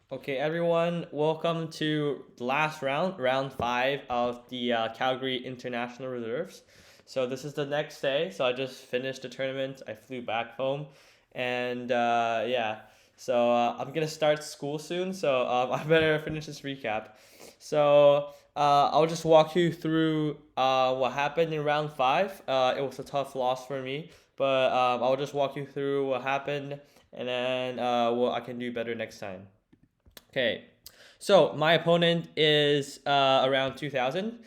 Okay, everyone, welcome to the last round, round five of the Calgary International Reserves. So this is the next day. So I just finished the tournament. I flew back home, and yeah. So I'm gonna start school soon. So I better finish this recap. So I'll just walk you through what happened in round five. It was a tough loss for me, but I'll just walk you through what happened, and then what I can do better next time. Okay, so my opponent is around 2000.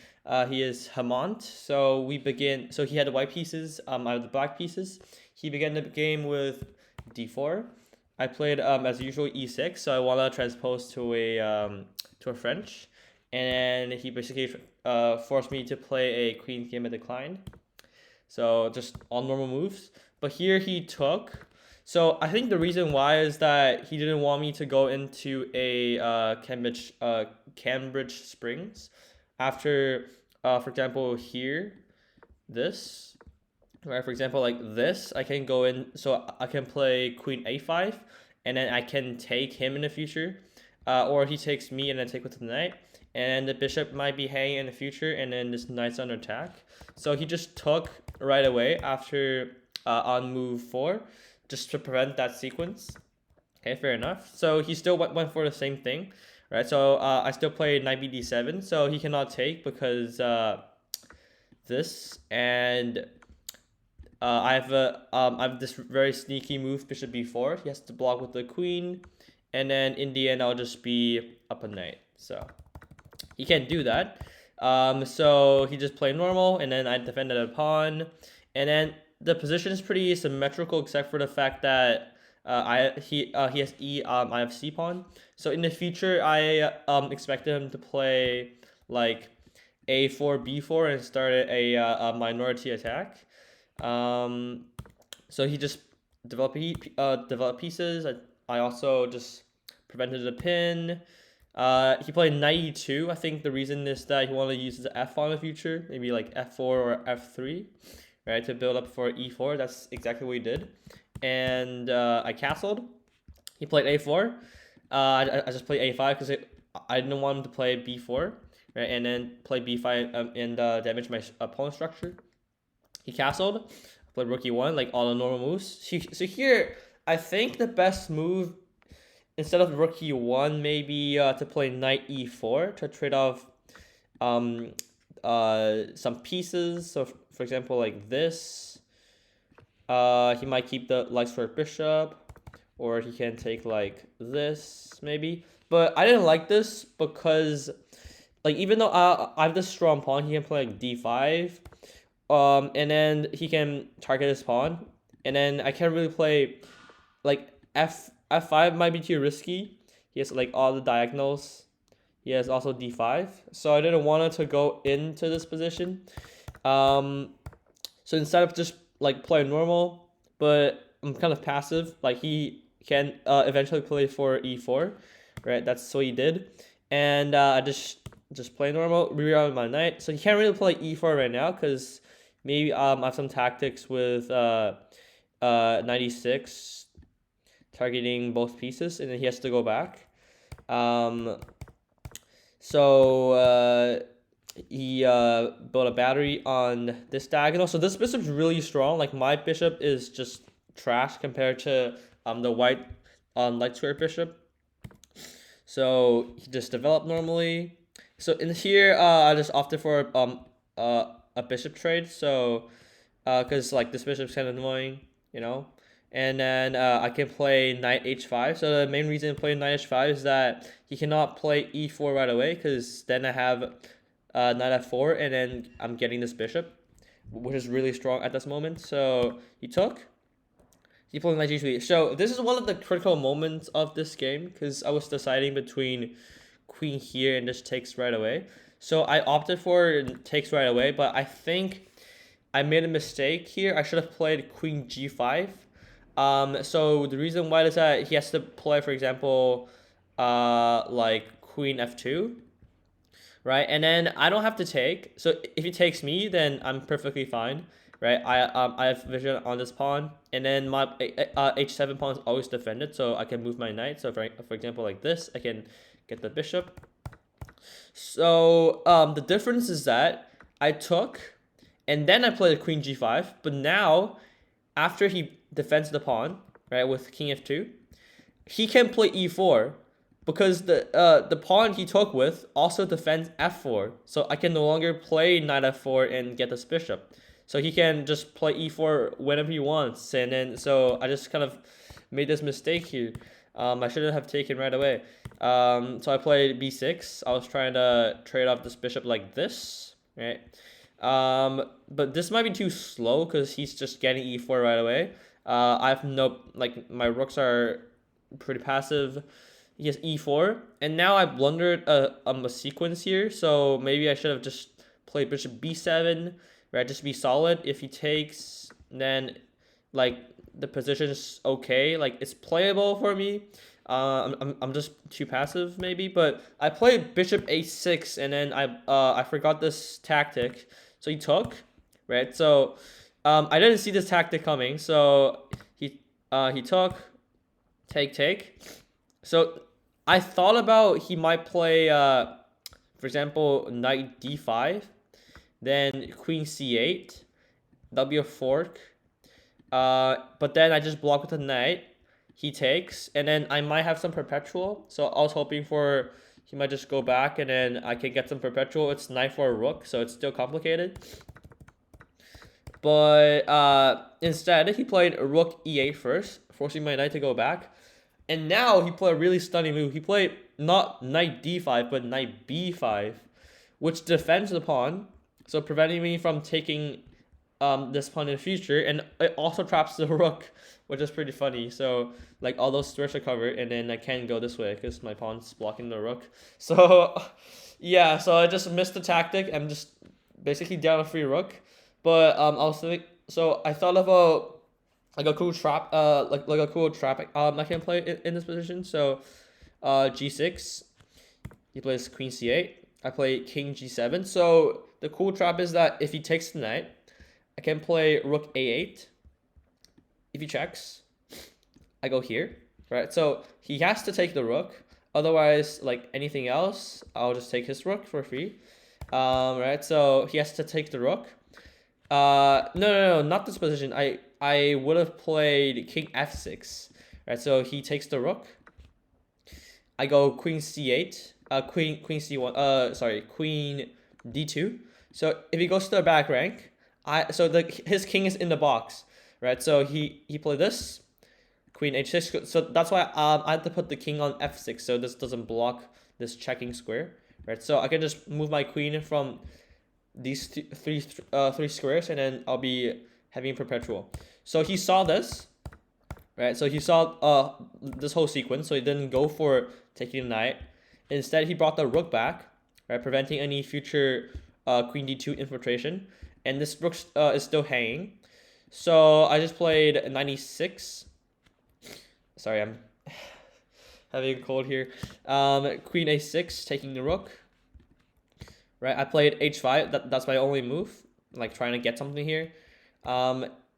He is Hamont. So we begin. So he had the white pieces. I have the black pieces. He began the game with d4. I played as usual e6. So I want to transpose to a French, and he basically forced me to play a queen game at decline. So just all normal moves. But here he took. So I think the reason why is that he didn't want me to go into a Cambridge Springs after, for example, here, this, right? For example, like this, I can go in, so I can play Queen A5, and then I can take him in the future, or he takes me and then take with the knight, and the bishop might be hanging in the future, and then this knight's under attack. So he just took right away after on move four, just to prevent that sequence. Okay, fair enough. So he still went for the same thing, right? So I still played knight bd7, so he cannot take because this and I have this very sneaky move bishop b4. He has to block with the queen, and then in the end I'll just be up a knight. So he can't do that. So he just played normal, and then I defended a pawn, and then the position is pretty symmetrical except for the fact that he has I have c pawn. So in the future I expected him to play like a4 b4 and start a minority attack. Um, so he just developed pieces. I also just prevented a pin. He played knight e2. I think the reason is that he wanted to use his f pawn in the future, maybe like f4 or f3, right, to build up for e4. That's exactly what he did. And I castled. He played a4. I just played a5 because I didn't want him to play b4, right, and then play b5 and damage my pawn structure. He castled, played rook e1, like all the normal moves. So here, I think the best move, instead of rook e1, maybe to play knight e4 to trade off um, some pieces. So, for example, like this. He might keep the light square bishop, or he can take like this, maybe. But I didn't like this because, like, even though I have this strong pawn, he can play like d5. And then he can target his pawn, and then I can't really play like f5 might be too risky. He has like all the diagonals. He has also d5, so I didn't want to go into this position. Um, so instead of just like playing normal, but I'm kind of passive. Like he can eventually play for e4, right? That's what he did, and I just play normal, reroute my knight. So he can't really play e4 right now because maybe I have some tactics with 96 targeting both pieces, and then he has to go back. Um, so he built a battery on this diagonal. So this bishop's really strong. Like my bishop is just trash compared to the white light square bishop. So he just developed normally. So in here, I just opted for a bishop trade. So because like this bishop's kind of annoying, you know. And then I can play knight h5. So the main reason to play knight h5 is that he cannot play e4 right away, because then I have knight f4, and then I'm getting this bishop, which is really strong at this moment. So he took. He played knight g3. So this is one of the critical moments of this game, because I was deciding between queen here and just takes right away. So I opted for takes right away, but I think I made a mistake here. I should have played queen g5. So the reason why is that he has to play, for example, like queen f2, right? And then I don't have to take. So if he takes me, then I'm perfectly fine. right? I have vision on this pawn, and then my h7 pawn is always defended, so I can move my knight. So for example, like this, I can get the bishop. So the difference is that I took, and then I played queen g5. But now, after he defends the pawn, right, with king f2, he can play e4 because the pawn he took with also defends f4. So I can no longer play knight f4 and get this bishop. So he can just play e4 whenever he wants, and then so I just kind of made this mistake here. I shouldn't have taken right away. So I played b6. I was trying to trade off this bishop like this, right? But this might be too slow because he's just getting e4 right away. I have no, like, my rooks are pretty passive. He has e4, and now I blundered a sequence here. So maybe I should have just played bishop b7, right? Just be solid. If he takes, then like the position is okay, like it's playable for me. I'm just too passive maybe, but I played bishop a6, and then I forgot this tactic, so he took, right? So I didn't see this tactic coming, so he took, take. So I thought about he might play for example knight d5, then queen c8. That'll be a fork. But then I just block with the knight. He takes, and then I might have some perpetual. So I was hoping for he might just go back, and then I can get some perpetual. It's knight for a rook, so it's still complicated. But instead, he played rook e8 first, forcing my knight to go back. And now he played a really stunning move. He played not knight d5, but knight b5, which defends the pawn, so preventing me from taking this pawn in the future, and it also traps the rook, which is pretty funny. So like all those squares are covered, and then I can't go this way because my pawn's blocking the rook. So yeah, so I just missed the tactic. I'm just basically down a free rook. But I was thinking, so I thought about like a cool trap, like a cool trap I can play in this position. So g6, he plays queen c8. I play king g7. So the cool trap is that if he takes the knight, I can play rook a8. If he checks, I go here, right? So he has to take the rook. Otherwise, like anything else, I'll just take his rook for free. Right? So he has to take the rook. No, not this position. I would have played king f6, right? So he takes the rook. I go queen c8. Queen c1. Sorry, queen d2. So if he goes to the back rank, his king is in the box, right? So he played this, queen h6. So that's why I had to put the king on f6, so this doesn't block this checking square, right? So I can just move my queen from these three squares, and then I'll be having perpetual. So he saw this, right? So he saw this whole sequence, so he didn't go for taking the knight. Instead, he brought the rook back, right, preventing any future queen d2 infiltration. And this rook is still hanging. So I just played 96. Sorry, I'm having a cold here. Queen a6, taking the rook. Right, I played h5. That's my only move, like trying to get something here.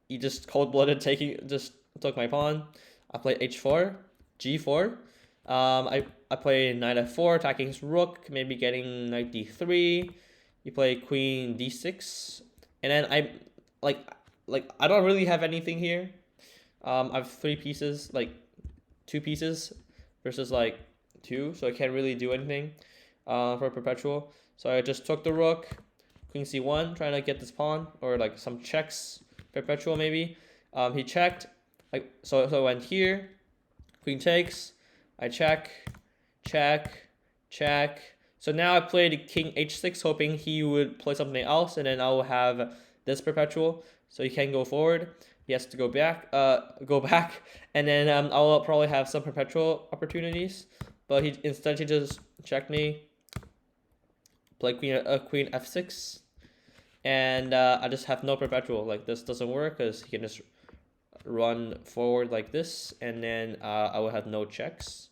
He just cold-blooded just took my pawn. I played h4, g4. I play knight f4, attacking his rook, maybe getting knight d3. You play queen d6, and then I don't really have anything here. I have 3 pieces, like 2 pieces versus like 2, so I can't really do anything for perpetual. So I just took the rook, queen c1, trying to get this pawn, or like some checks, perpetual maybe. He checked, like so I went here, queen takes, I check. So now I played king h6, hoping he would play something else, and then I will have this perpetual, so he can go forward. He has to go back, and then I'll probably have some perpetual opportunities. But instead he just checked me, play queen f6, and I just have no perpetual. Like this doesn't work because he can just run forward like this, and then I will have no checks.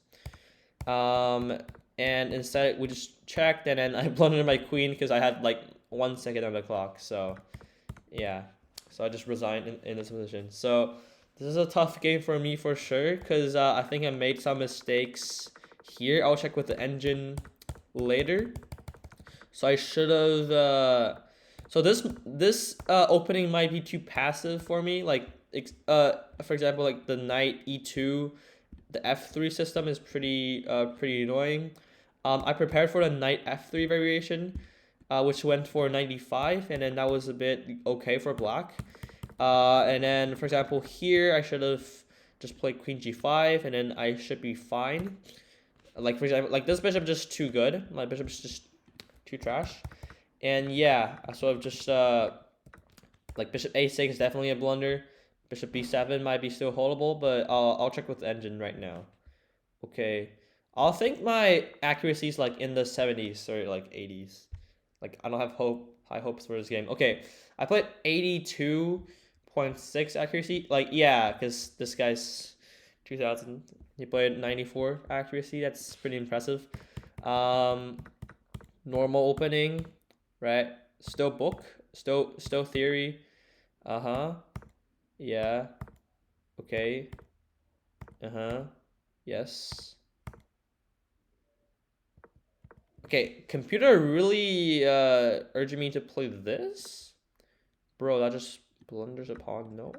And instead we just checked, and then I blundered my queen because I had like 1 second on the clock. So yeah, So I just resigned in this position. So this is a tough game for me for sure, because I think I made some mistakes here. I'll check with the engine later. So I should have. So this opening might be too passive for me. Like for example, like the knight e2, the f3 system is pretty annoying. I prepared for the knight f3 variation, which went for 95, and then that was a bit okay for black. And then for example here, I should have just played queen g5, and then I should be fine. Like for example, like this bishop just too good. My bishop is just too trash. And yeah, I sort of just like bishop a6 is definitely a blunder. Bishop b7 might be still holdable, but I'll check with the engine right now. Okay, I'll think my accuracy is like in the 70s or like 80s. Like I don't have high hopes for this game. Okay, I played 82.6 accuracy. Like yeah, because this guy's 2000. He played 94 accuracy. That's pretty impressive. Normal opening, right? Still book, still theory. Yeah. Okay. Yes. Okay, computer really urging me to play this? Bro, that just blunders a pawn. No.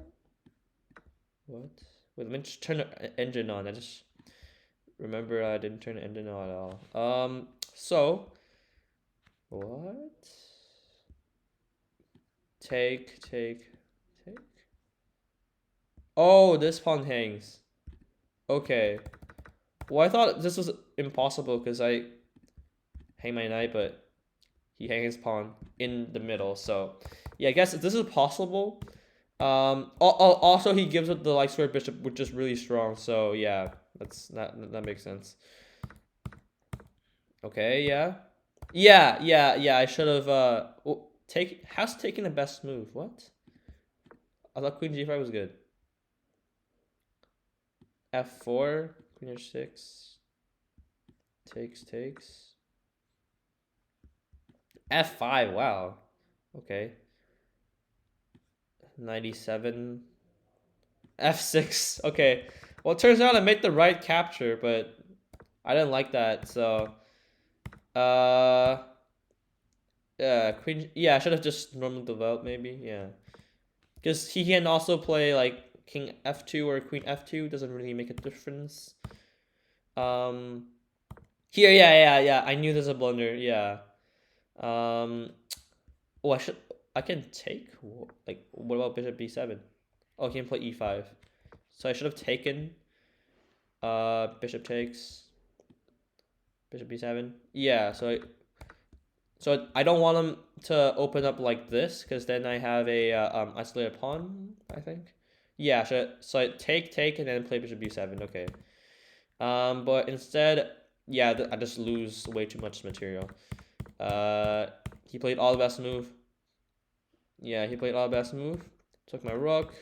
What? Wait, let me just turn the engine on. I just remember I didn't turn the engine on at all. So what? Take. Oh, this pawn hangs. Okay. Well, I thought this was impossible because I hang my knight, but he hangs his pawn in the middle. So, yeah, I guess this is possible. Also he gives up the light square bishop, which is really strong. So yeah, that makes sense. Okay, yeah. Yeah. I should have has taken the best move. What? I thought queen g5 was good. f4, queen h6. Takes. f5, wow. Okay. 97. f6. Okay. Well, it turns out I made the right capture, but I didn't like that. So queen. Yeah, I should have just normal developed maybe. Yeah, because he can also play like king f2 or queen f2. Doesn't really make a difference. Here, yeah. I knew there's a blunder. Yeah. Oh, I can take. Like, what about bishop b7? Oh, I can play e5. So I should have taken. Bishop takes. Bishop b7. Yeah. So I don't want him to open up like this, because then I have a isolated pawn, I think. Yeah, so I take, and then play bishop b7. Okay. But instead, yeah, I just lose way too much material. He played all the best move. Yeah, he played all the best move. Took my rook.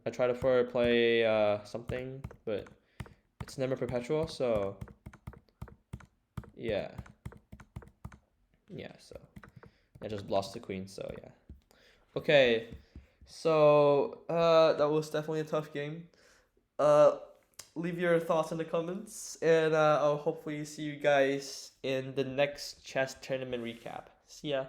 I try to forward play something, but it's never perpetual, so yeah. Yeah, so I just lost the queen, so yeah. Okay, so that was definitely a tough game. Leave your thoughts in the comments, and I'll hopefully see you guys in the next chess tournament recap. See ya.